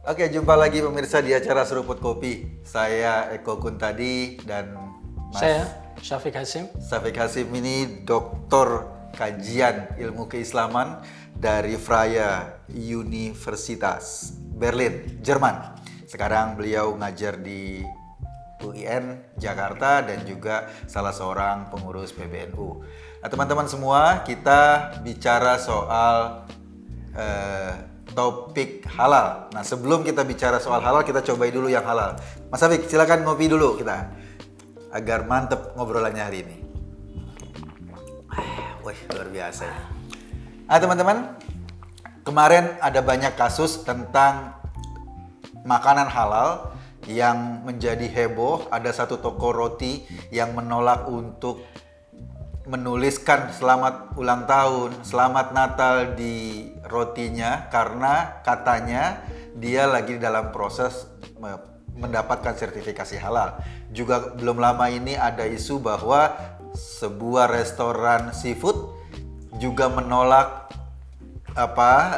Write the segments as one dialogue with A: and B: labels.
A: Oke, jumpa lagi pemirsa di acara Seruput Kopi. Saya Eko Kuntadi dan
B: Saya Syafiq Hasim.
A: Syafiq Hasim ini doktor kajian ilmu keislaman dari Freie Universitas Berlin, Jerman. Sekarang beliau ngajar di UIN Jakarta dan juga salah seorang pengurus PBNU. Nah, teman-teman semua, kita bicara soal topik halal. Nah, sebelum kita bicara soal halal, kita cobain dulu yang halal. Mas Syafiq, silakan ngopi dulu kita agar mantep ngobrolannya hari ini. Wih, luar biasa ya. Nah, teman-teman, kemarin ada banyak kasus tentang makanan halal yang menjadi heboh. Ada satu toko roti yang menolak untuk menuliskan selamat ulang tahun, selamat Natal di rotinya karena katanya dia lagi dalam proses mendapatkan sertifikasi halal. Juga belum lama ini ada isu bahwa sebuah restoran seafood juga menolak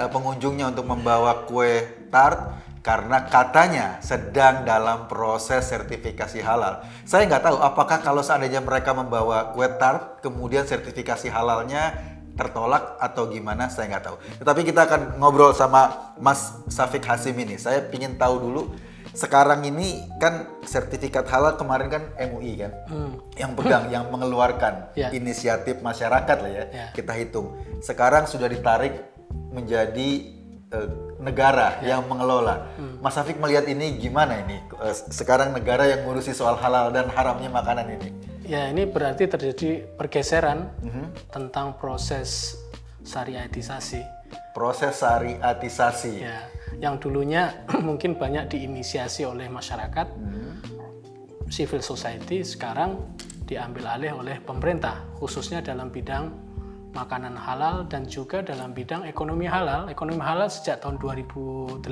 A: pengunjungnya untuk membawa kue tart karena katanya sedang dalam proses sertifikasi halal. Saya nggak tahu apakah kalau seandainya mereka membawa kue tart, kemudian sertifikasi halalnya tertolak atau gimana, saya nggak tahu. Tetapi kita akan ngobrol sama Mas Syafiq Hasim ini. Saya ingin tahu dulu, sekarang ini kan sertifikat halal kemarin kan MUI kan, yang pegang, yang mengeluarkan inisiatif masyarakat lah ya, kita hitung. Sekarang sudah ditarik menjadi negara yang mengelola. Mas Syafiq melihat ini gimana ini? Sekarang negara yang ngurusi soal halal dan haramnya makanan ini.
B: Ya, ini berarti terjadi pergeseran tentang proses syariatisasi.
A: Proses syariatisasi.
B: Ya, yang dulunya mungkin banyak diinisiasi oleh masyarakat, civil society, sekarang diambil alih oleh pemerintah, khususnya dalam bidang makanan halal dan juga dalam bidang ekonomi halal. Ekonomi halal sejak tahun 2008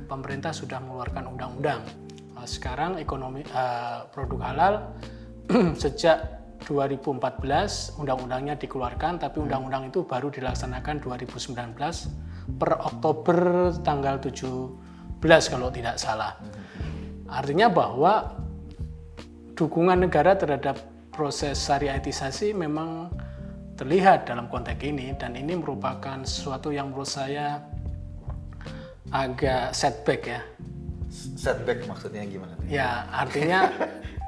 B: pemerintah sudah mengeluarkan undang-undang. Sekarang ekonomi produk halal sejak 2014 undang-undangnya dikeluarkan, tapi undang-undang itu baru dilaksanakan 2019 per Oktober tanggal 17 kalau tidak salah. Artinya bahwa dukungan negara terhadap proses syariatisasi memang terlihat dalam konteks ini, dan ini merupakan sesuatu yang menurut saya agak setback ya.
A: Setback maksudnya gimana?
B: Ya, artinya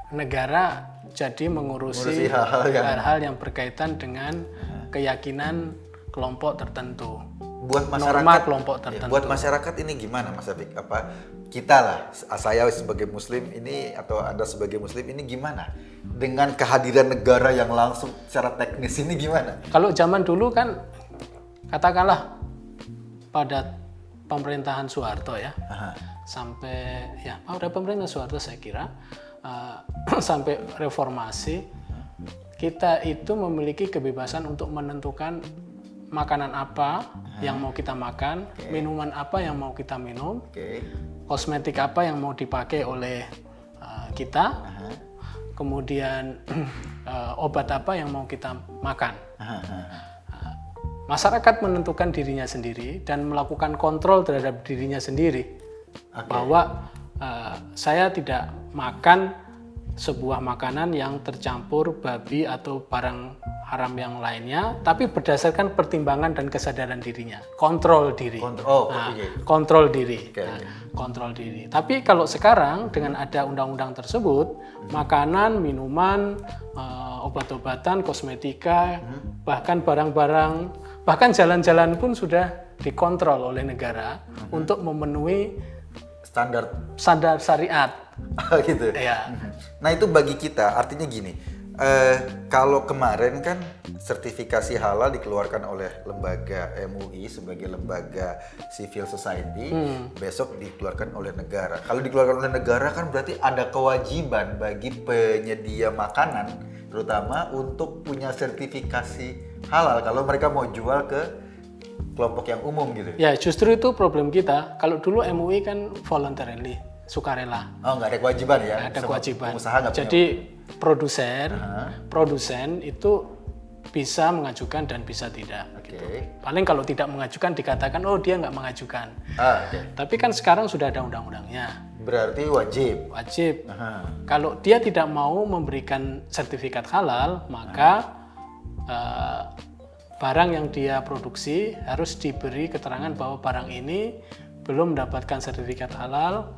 B: negara jadi mengurusi hal-hal yang berkaitan dengan keyakinan kelompok tertentu.
A: Buat masyarakat,
B: norma kelompok tertentu.
A: Buat masyarakat ini gimana, Mas Syafiq? Kita lah, saya sebagai Muslim ini atau Anda sebagai Muslim ini gimana? Dengan kehadiran negara yang langsung secara teknis ini gimana?
B: Kalau zaman dulu kan, katakanlah pada pemerintahan Soeharto ya, sampai ya pada pemerintahan Soeharto saya kira sampai reformasi, kita itu memiliki kebebasan untuk menentukan makanan apa yang mau kita makan, minuman apa yang mau kita minum, kosmetik apa yang mau dipakai oleh kita, kemudian obat apa yang mau kita makan. Masyarakat menentukan dirinya sendiri dan melakukan kontrol terhadap dirinya sendiri, bahwa saya tidak makan sebuah makanan yang tercampur babi atau barang haram yang lainnya, tapi berdasarkan pertimbangan dan kesadaran dirinya, kontrol diri. Kontrol diri. Kontrol diri. Tapi kalau sekarang dengan ada undang-undang tersebut, makanan, minuman, obat-obatan, kosmetika, bahkan barang-barang, bahkan jalan-jalan pun sudah dikontrol oleh negara untuk memenuhi standar syariat.
A: Gitu.
B: Ya.
A: Nah, itu bagi kita artinya gini. Kalau kemarin kan sertifikasi halal dikeluarkan oleh lembaga MUI sebagai lembaga civil society, besok dikeluarkan oleh negara. Kalau dikeluarkan oleh negara kan berarti ada kewajiban bagi penyedia makanan terutama untuk punya sertifikasi halal kalau mereka mau jual ke kelompok yang umum gitu.
B: Ya, justru itu problem kita. Kalau dulu MUI kan voluntarily, sukarela.
A: Oh, nggak ada kewajiban ya?
B: Nggak ada kewajiban.
A: Pengusaha nggak punya.
B: Jadi produsen itu bisa mengajukan dan bisa tidak.
A: Oke.
B: Gitu. Paling kalau tidak mengajukan dikatakan, oh dia nggak mengajukan.
A: Oke.
B: Tapi kan sekarang sudah ada undang-undangnya.
A: Berarti wajib.
B: Wajib.
A: Aha.
B: Kalau dia tidak mau memberikan sertifikat halal, maka barang yang dia produksi harus diberi keterangan bahwa barang ini belum mendapatkan sertifikat halal,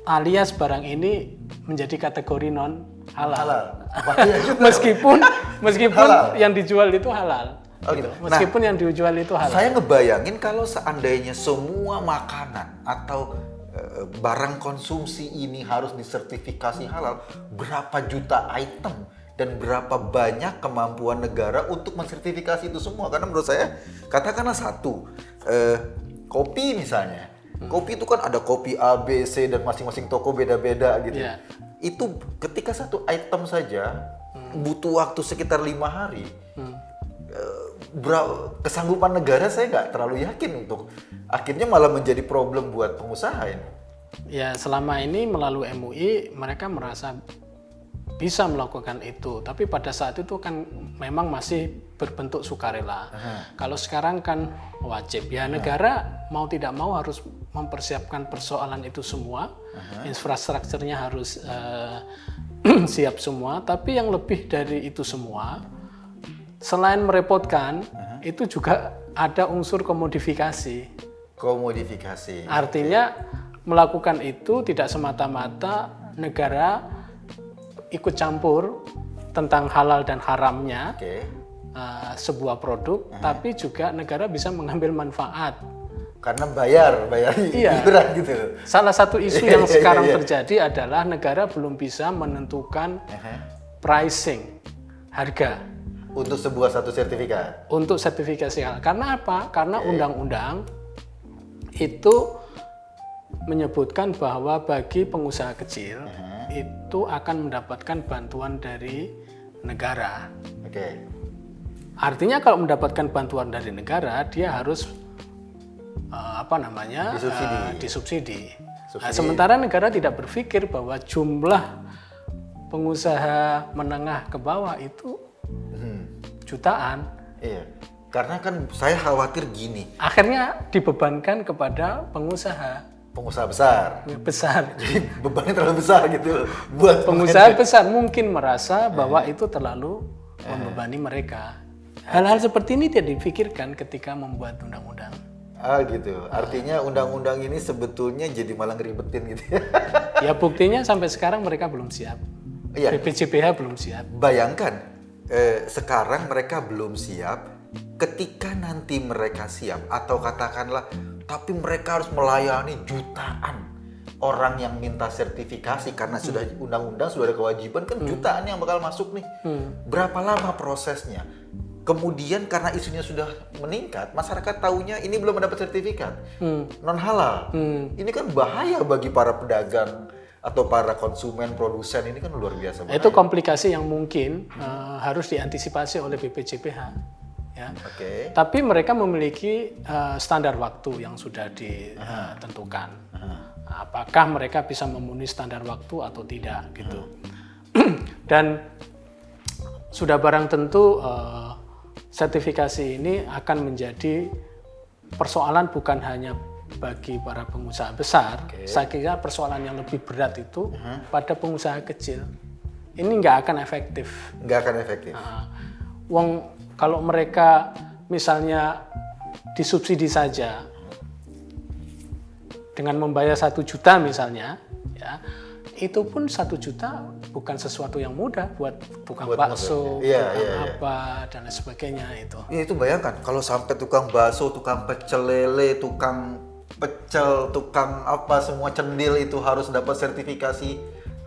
B: alias barang ini menjadi kategori non halal. meskipun
A: Halal.
B: yang dijual itu halal.
A: Oh,
B: Gitu.
A: gitu.
B: Meskipun yang dijual itu halal.
A: Saya ngebayangin kalau seandainya semua makanan atau barang konsumsi ini harus disertifikasi halal, berapa juta item dan berapa banyak kemampuan negara untuk mensertifikasi itu semua? Karena menurut saya, katakanlah satu, kopi misalnya. Kopi itu kan ada kopi A, B, C dan masing-masing toko beda-beda gitu.
B: Yeah.
A: Itu ketika satu item saja butuh waktu sekitar 5 hari. Kesanggupan negara saya nggak terlalu yakin untuk akhirnya malah menjadi problem buat pengusaha ini.
B: Ya, selama ini melalui MUI mereka merasa bisa melakukan itu, tapi pada saat itu kan memang masih berbentuk sukarela. Kalau sekarang kan wajib. Ya, negara mau tidak mau harus mempersiapkan persoalan itu semua. Infrastrukturnya harus siap semua, tapi yang lebih dari itu semua, selain merepotkan, itu juga ada unsur komodifikasi.
A: Komodifikasi.
B: Artinya melakukan itu tidak semata-mata negara ikut campur tentang halal dan haramnya sebuah produk, tapi juga negara bisa mengambil manfaat.
A: Karena bayar
B: Iya.
A: iuran gitu.
B: Salah satu isu yang sekarang terjadi adalah negara belum bisa menentukan pricing, harga.
A: Untuk sebuah satu sertifikat.
B: Untuk sertifikasi halal. Karena apa? Karena undang-undang itu menyebutkan bahwa bagi pengusaha kecil itu akan mendapatkan bantuan dari negara.
A: Oke.
B: Artinya kalau mendapatkan bantuan dari negara, dia harus disubsidi. Nah, sementara negara tidak berpikir bahwa jumlah pengusaha menengah ke bawah itu jutaan.
A: Iya. Karena kan saya khawatir gini,
B: Akhirnya dibebankan kepada pengusaha
A: pengusaha besar.
B: besar.
A: Jadi bebannya terlalu besar gitu buat
B: Pengusaha besar mungkin merasa bahwa itu terlalu membebani mereka. Hal-hal seperti ini tidak dipikirkan ketika membuat undang-undang.
A: Gitu. Artinya undang-undang ini sebetulnya jadi malah ngeribetin gitu ya.
B: Ya buktinya sampai sekarang mereka belum siap.
A: Iya.
B: BPJPH belum siap.
A: Bayangkan, sekarang mereka belum siap, ketika nanti mereka siap, atau katakanlah, tapi mereka harus melayani jutaan orang yang minta sertifikasi, karena sudah undang-undang, sudah ada kewajiban, kan jutaan yang bakal masuk nih. Berapa lama prosesnya? Kemudian karena isunya sudah meningkat, masyarakat taunya ini belum mendapat sertifikat, non halal. Ini kan bahaya bagi para pedagang atau para konsumen, produsen, ini kan luar biasa bahaya.
B: Itu komplikasi yang mungkin harus diantisipasi oleh BPJPH. Ya.
A: Oke.
B: Tapi mereka memiliki standar waktu yang sudah ditentukan. Apakah mereka bisa memenuhi standar waktu atau tidak gitu. Dan sudah barang tentu sertifikasi ini akan menjadi persoalan bukan hanya bagi para pengusaha besar. Saya kira persoalan yang lebih berat itu pada pengusaha kecil. Ini nggak akan efektif.
A: Nggak akan efektif.
B: Kalau mereka misalnya disubsidi saja dengan membayar 1 juta misalnya, ya, itu pun 1 juta bukan sesuatu yang mudah buat tukang bakso, apa dan lain sebagainya itu.
A: Itu bayangkan kalau sampai tukang bakso, tukang pecel lele, tukang pecel, tukang apa semua cendil itu harus dapat sertifikasi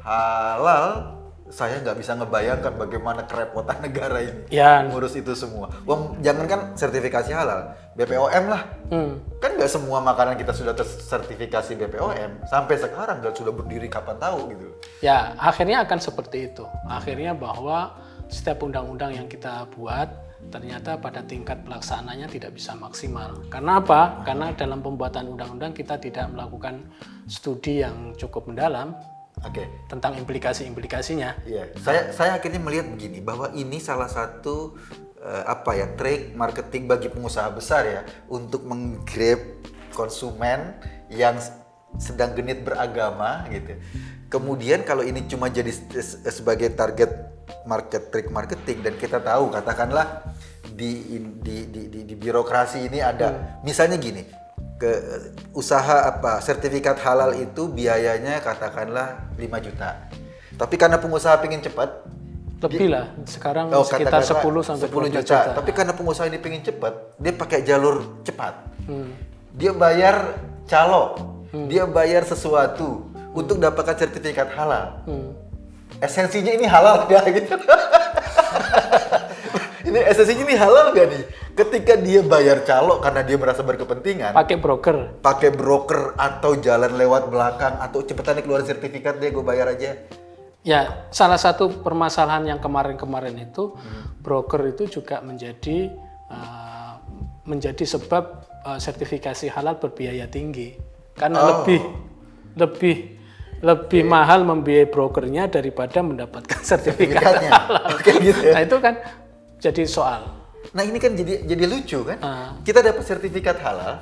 A: halal. Saya nggak bisa ngebayangkan bagaimana kerepotan negara ini ngurus itu semua. Jangankan sertifikasi halal, BPOM lah. Kan nggak semua makanan kita sudah tersertifikasi BPOM. Sampai sekarang dan sudah berdiri kapan tahu gitu.
B: Ya, akhirnya akan seperti itu. Akhirnya bahwa setiap undang-undang yang kita buat ternyata pada tingkat pelaksananya tidak bisa maksimal. Karena apa? Karena dalam pembuatan undang-undang kita tidak melakukan studi yang cukup mendalam.
A: Oke.
B: tentang implikasi-implikasinya.
A: Iya, saya akhirnya melihat begini bahwa ini salah satu trik marketing bagi pengusaha besar ya untuk menggrab konsumen yang sedang genit beragama gitu. Kemudian kalau ini cuma jadi sebagai target trik marketing dan kita tahu katakanlah di birokrasi ini ada misalnya gini. Usaha sertifikat halal itu biayanya katakanlah 5 juta. Tapi karena pengusaha pengen cepat,
B: Lebih lah, sekarang sekitar 10 sampai 12 juta.
A: Tapi karena pengusaha ini pengen cepat, dia pakai jalur cepat. Dia bayar calo, dia bayar sesuatu untuk dapatkan sertifikat halal. Esensinya ini halal gak gitu? Ini esensinya ini halal gak nih? Ketika dia bayar calo karena dia merasa berkepentingan,
B: Pakai broker
A: atau jalan lewat belakang atau cepetan keluar sertifikat deh, gue bayar aja.
B: Ya, salah satu permasalahan yang kemarin-kemarin itu broker itu juga menjadi sebab sertifikasi halal berbiaya tinggi karena lebih mahal membiayai brokernya daripada mendapatkan sertifikat halal.
A: Gitu ya?
B: Nah itu kan jadi soal.
A: Nah ini kan jadi lucu kan? Kita dapat sertifikat halal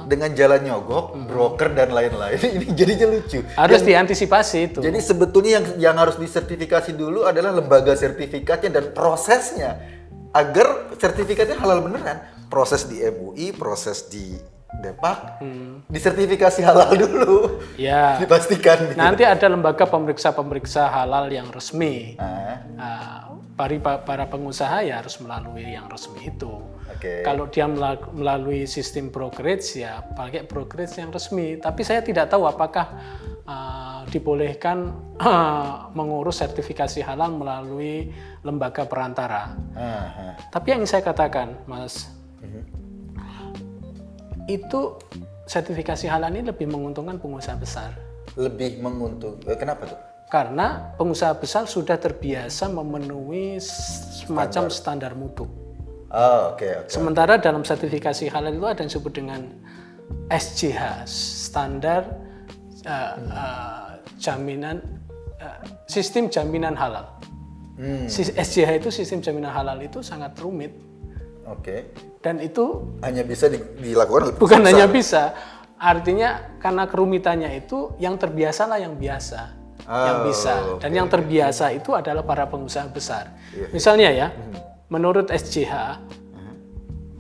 A: dengan jalan nyogok, broker dan lain-lain. Ini jadinya lucu.
B: Harus diantisipasi itu.
A: Jadi sebetulnya yang harus disertifikasi dulu adalah lembaga sertifikatnya dan prosesnya agar sertifikatnya halal beneran. Proses di MUI, proses di Depak, disertifikasi halal dulu.
B: Ya.
A: Dipastikan. Gitu.
B: Nanti ada lembaga pemeriksa halal yang resmi. Para pengusaha ya harus melalui yang resmi itu.
A: Okay.
B: Kalau dia melalui sistem brokerage ya pakai brokerage yang resmi. Tapi saya tidak tahu apakah dibolehkan mengurus sertifikasi halal melalui lembaga perantara. Tapi yang saya katakan, Mas, itu sertifikasi halal ini lebih menguntungkan pengusaha besar.
A: Lebih menguntungkan. Kenapa tuh?
B: Karena pengusaha besar sudah terbiasa memenuhi semacam standar mutu.
A: Oke.
B: Sementara dalam sertifikasi halal itu ada yang disebut dengan SJH, standar jaminan sistem jaminan halal. SJH itu sistem jaminan halal itu sangat rumit.
A: Oke.
B: Dan itu
A: hanya bisa dilakukan
B: bukan hanya bisa, artinya karena kerumitannya itu yang terbiasalah yang biasa. Yang bisa dan yang terbiasa itu adalah para pengusaha besar. Misalnya ya, menurut SJH,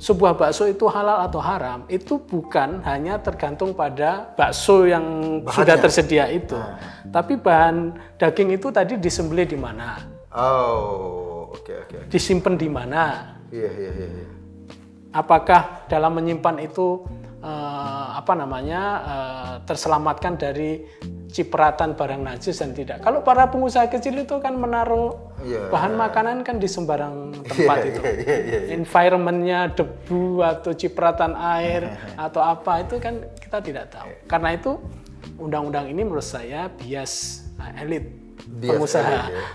B: sebuah bakso itu halal atau haram itu bukan hanya tergantung pada bakso yang bahannya sudah tersedia itu, tapi bahan daging itu tadi disembelih di mana, disimpan di mana, apakah dalam menyimpan itu terselamatkan dari cipratan barang najis dan tidak. Kalau para pengusaha kecil itu kan menaruh bahan makanan kan di sembarang tempat itu. Environment-nya debu atau cipratan air atau apa itu kan kita tidak tahu. Karena itu undang-undang ini menurut saya bias elit pengusaha.
A: Elit, ya?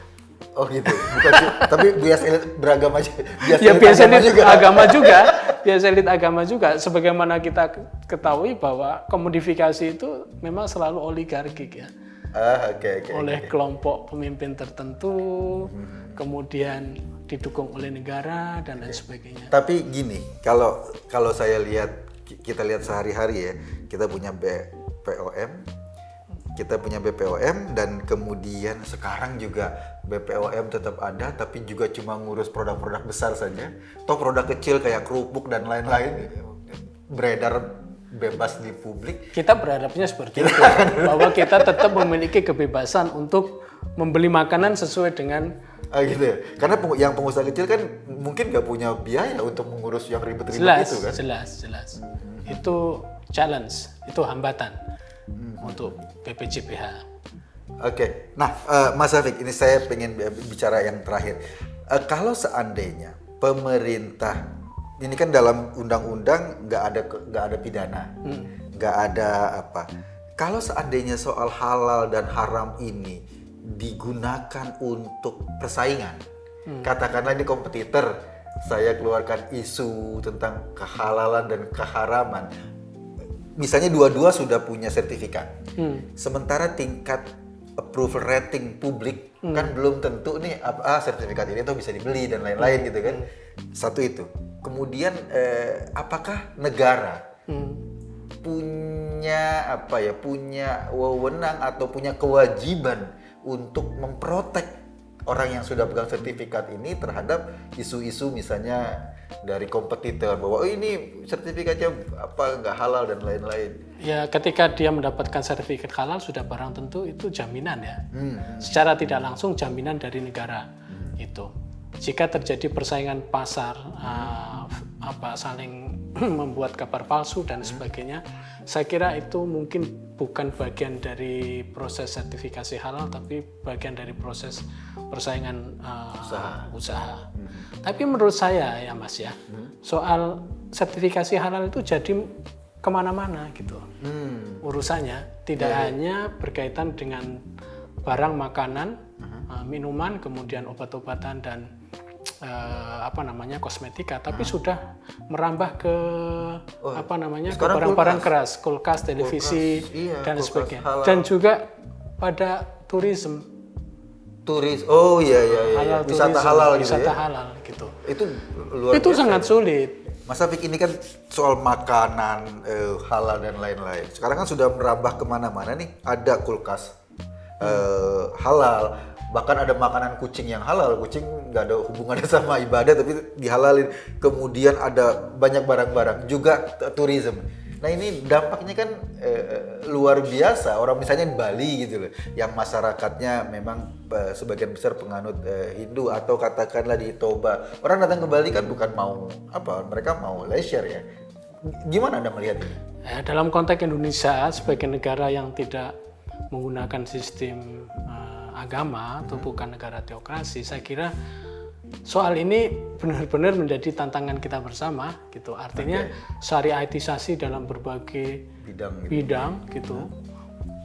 A: Oh gitu, bukan tapi bias elit beragama aja.
B: Bias elit agama juga. Bias elit agama juga. Sebagaimana kita ketahui bahwa komodifikasi itu memang selalu oligarkik ya. Oleh kelompok pemimpin tertentu, kemudian didukung oleh negara dan lain sebagainya.
A: Tapi gini, kalau saya lihat, kita lihat sehari-hari ya, kita punya BPOM, dan kemudian sekarang juga BPOM tetap ada, tapi juga cuma ngurus produk-produk besar saja. Toh produk kecil kayak kerupuk dan lain-lain beredar bebas di publik.
B: Kita berharapnya seperti itu, bahwa kita tetap memiliki kebebasan untuk membeli makanan sesuai dengan
A: gitu ya. Karena yang pengusaha kecil kan mungkin nggak punya biaya untuk mengurus yang ribet-ribet itu kan.
B: Jelas. Itu challenge, itu hambatan untuk BPJPH.
A: Oke. Nah, Mas Syafiq, ini saya pengen bicara yang terakhir. Kalau seandainya pemerintah, ini kan dalam undang-undang nggak ada pidana, nggak ada apa. Kalau seandainya soal halal dan haram ini digunakan untuk persaingan, katakanlah ini kompetitor, saya keluarkan isu tentang kehalalan dan keharaman. Misalnya dua-dua sudah punya sertifikat, sementara tingkat approval rating publik kan belum tentu nih sertifikat ini tuh bisa dibeli dan lain-lain gitu kan. Satu itu. Kemudian apakah negara punya wewenang atau punya kewajiban untuk memprotek orang yang sudah pegang sertifikat ini terhadap isu-isu misalnya dari kompetitor bahwa ini sertifikatnya nggak halal dan lain-lain.
B: Ya, ketika dia mendapatkan sertifikat halal sudah barang tentu itu jaminan ya. Secara tidak langsung jaminan dari negara itu. Jika terjadi persaingan pasar, saling membuat kabar palsu dan sebagainya, saya kira itu mungkin bukan bagian dari proses sertifikasi halal, tapi bagian dari proses persaingan usaha. Tapi menurut saya ya Mas ya, soal sertifikasi halal itu jadi kemana-mana gitu urusannya, tidak hanya berkaitan dengan barang makanan, minuman, kemudian obat-obatan dan kosmetika, tapi sudah merambah ke ke barang-barang keras, kulkas, televisi, dan sebagainya.
A: Halal.
B: Dan juga pada turisme.
A: Halal wisata
B: turisme,
A: halal gitu
B: wisata
A: ya.
B: halal gitu.
A: Itu luar
B: Itu
A: biasa.
B: sangat sulit.
A: Mas Afik, ini kan soal makanan halal dan lain-lain. Sekarang kan sudah merambah kemana-mana nih. Ada kulkas halal, bahkan ada makanan kucing yang halal. Kucing nggak ada hubungannya sama ibadah tapi dihalalin. Kemudian ada banyak barang-barang juga tourism. Nah ini dampaknya kan luar biasa. Orang misalnya di Bali gitu loh, yang masyarakatnya memang sebagian besar penganut Hindu, atau katakanlah di Toba. Orang datang ke Bali kan bukan mau mereka mau leisure ya. Gimana Anda melihat ini?
B: Dalam konteks Indonesia sebagai negara yang tidak menggunakan sistem agama atau bukan negara teokrasi, saya kira soal ini benar-benar menjadi tantangan kita bersama gitu. Artinya syariatisasi dalam berbagai bidang gitu,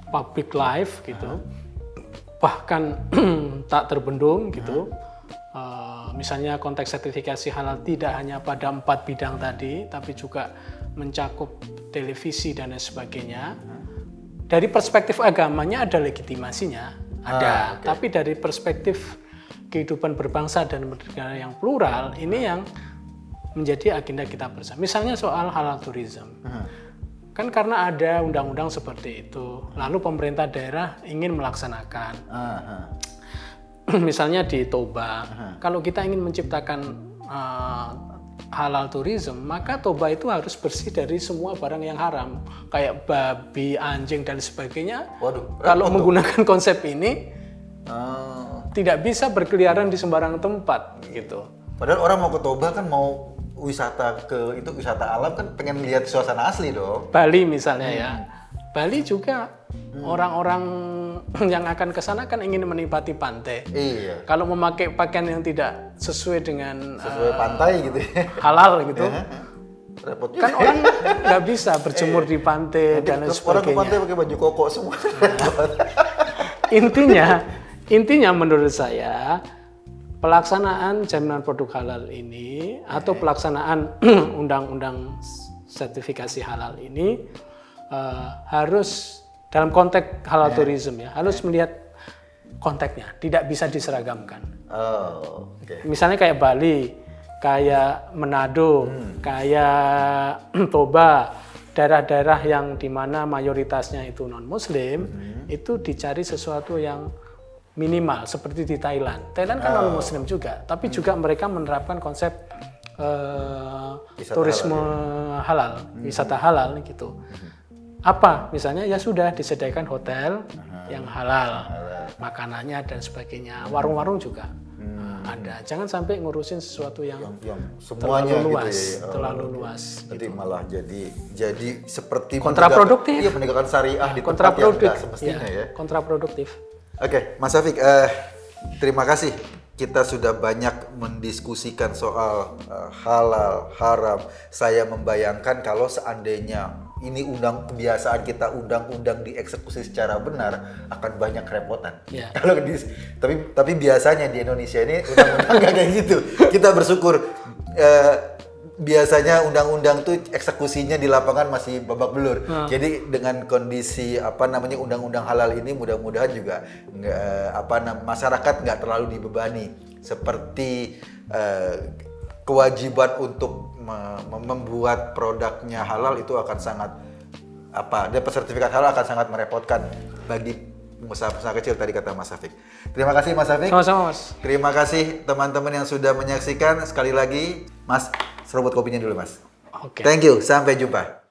B: public life gitu, bahkan tak terbendung gitu. Misalnya konteks sertifikasi halal tidak hanya pada 4 bidang tadi, tapi juga mencakup televisi dan lain sebagainya. Dari perspektif agamanya ada legitimasinya, ada. Tapi dari perspektif kehidupan berbangsa dan bernegara yang plural, ini yang menjadi agenda kita bersama. Misalnya soal halal tourism. Kan karena ada undang-undang seperti itu, lalu pemerintah daerah ingin melaksanakan. Misalnya di Toba, kalau kita ingin menciptakan halal tourism, maka Toba itu harus bersih dari semua barang yang haram, kayak babi, anjing dan sebagainya. Kalau menggunakan konsep ini, tidak bisa berkeliaran di sembarang tempat gitu.
A: Padahal orang mau ke Toba kan mau wisata alam kan, pengen lihat suasana asli dong.
B: Bali misalnya ya. Bali juga orang-orang yang akan ke sana kan ingin menikmati pantai.
A: Iya.
B: Kalau memakai pakaian yang tidak sesuai dengan
A: pantai gitu ya.
B: halal gitu.
A: Repot juga.
B: Kan orang nggak bisa berjemur di pantai dan lain sebagainya.
A: Orang ke pantai pakai baju koko semua.
B: Intinya menurut saya pelaksanaan jaminan produk halal ini atau pelaksanaan undang-undang sertifikasi halal ini harus dalam konteks halal tourism ya, harus melihat konteksnya, tidak bisa diseragamkan. Misalnya kayak Bali, kayak Manado, kayak Toba, daerah-daerah yang dimana mayoritasnya itu non-Muslim, itu dicari sesuatu yang minimal seperti di Thailand. Thailand kan non-Muslim juga, tapi juga mereka menerapkan konsep turisme halal, wisata halal gitu. Apa? Misalnya ya sudah disediakan hotel yang halal, makanannya dan sebagainya. Warung-warung juga ada. Jangan sampai ngurusin sesuatu yang
A: semuanya
B: terlalu luas,
A: gitu ya.
B: Terlalu luas.
A: Nanti malah jadi seperti
B: kontraproduktif.
A: Menegakkan syariah di tempat yang nggak semestinya ya.
B: Kontraproduktif.
A: Oke, Mas Afik, terima kasih. Kita sudah banyak mendiskusikan soal halal, haram. Saya membayangkan kalau seandainya ini kebiasaan kita undang-undang dieksekusi secara benar, akan banyak kerepotan.
B: Yeah.
A: Tapi biasanya di Indonesia ini undang-undang nggak kayak gitu. Kita bersyukur biasanya undang-undang tuh eksekusinya di lapangan masih babak belur. Jadi dengan kondisi undang-undang halal ini mudah-mudahan juga masyarakat nggak terlalu dibebani seperti kewajiban untuk membuat produknya halal itu akan sangat dan sertifikat halal akan sangat merepotkan bagi pengusaha-pengusaha kecil tadi kata Mas Syafiq. Terima kasih Mas Syafiq.
B: Sama-sama Mas.
A: Terima kasih teman-teman yang sudah menyaksikan. Sekali lagi Mas, serobot kopinya dulu Mas.
B: Oke.
A: Thank you, sampai jumpa.